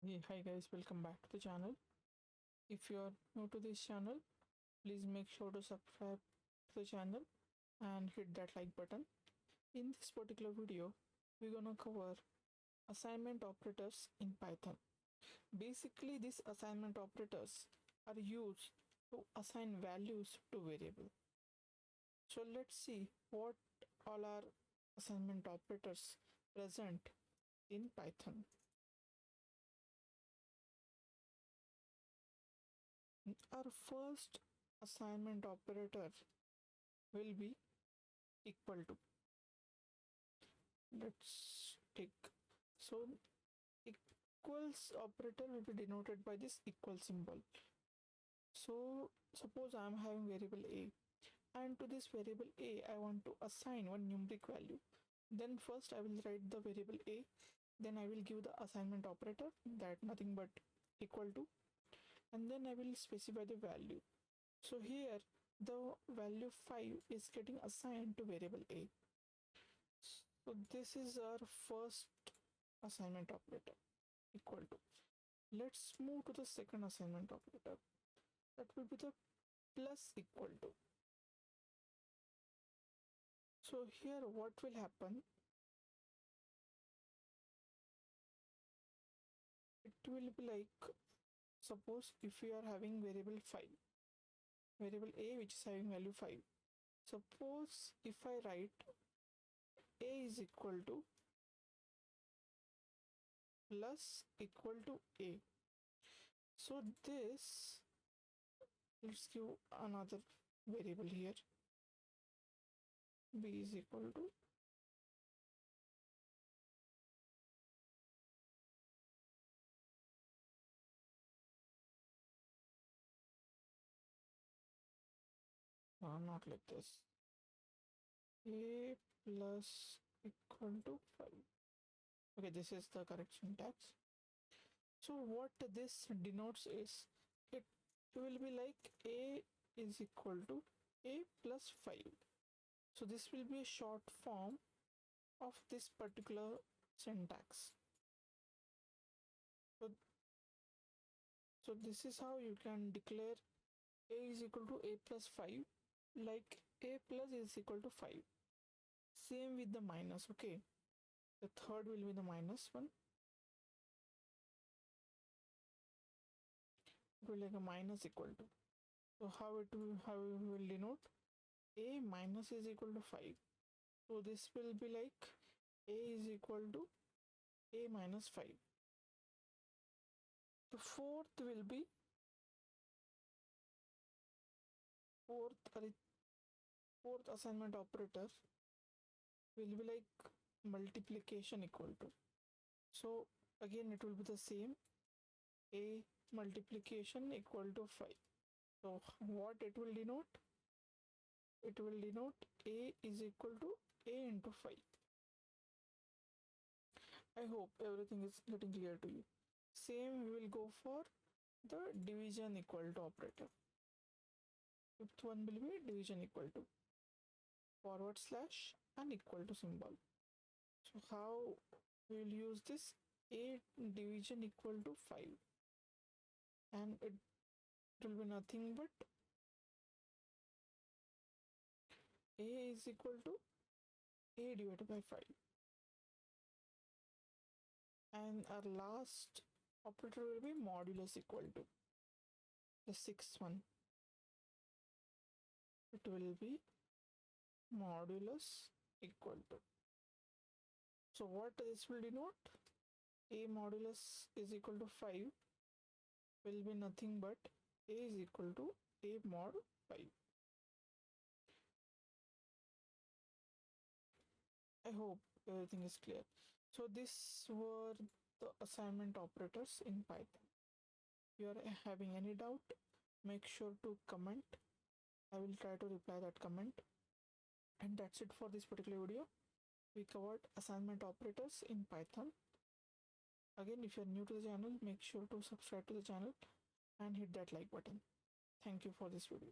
Hey, hi guys, welcome back to the channel. If you are new to this channel, please make sure to subscribe to the channel and hit that like button. In this particular video, we're gonna cover assignment operators in Python. Basically, these assignment operators are used to assign values to variable. So let's see what all are assignment operators present in Python. Our first assignment operator will be equal to. Let's take, so equals operator will be denoted by this equal symbol. So suppose I am having variable a, and to this variable a I want to assign one numeric value. Then first I will write the variable a, then I will give the assignment operator, that nothing but equal to, and then I will specify the value. So here the value 5 is getting assigned to variable a. So this is our first assignment operator, equal to. Let's move to the second assignment operator. That will be the plus equal to. So here what will happen? It will be like, suppose if we are having variable 5, variable a which is having value 5. Suppose if I write a is equal to plus equal to a. So this, let's give another variable here, b is equal to not like this, a plus equal to 5. Okay, this is the correct syntax. So what this denotes is, it will be like a is equal to a plus 5. So this will be a short form of this particular syntax. So this is how you can declare a is equal to a plus 5, like a plus is equal to 5. Same with the minus. Okay, the third will be the minus one. It will like a minus equal to. So how we will denote? A minus is equal to 5. So this will be like a is equal to a minus 5. The fourth will be fourth assignment operator will be like multiplication equal to. So again it will be the same, a multiplication equal to 5. So what it will denote? It will denote a is equal to a into 5. I hope everything is getting clear to you. Same we will go for the division equal to operator. Fifth one will be division equal to, forward slash and equal to symbol. So how we will use this? A division equal to 5, and it will be nothing but a is equal to a divided by 5. And our last operator will be modulus equal to, the sixth one. It will be modulus equal to. So what this will denote? A modulus is equal to 5 will be nothing but a is equal to a mod 5. I hope everything is clear. So these were the assignment operators in Python. If you are having any doubt, make sure to comment. I will try to reply that comment. And that's it for this particular video. We covered assignment operators in Python. Again, if you're new to the channel, make sure to subscribe to the channel and hit that like button. Thank you for this video.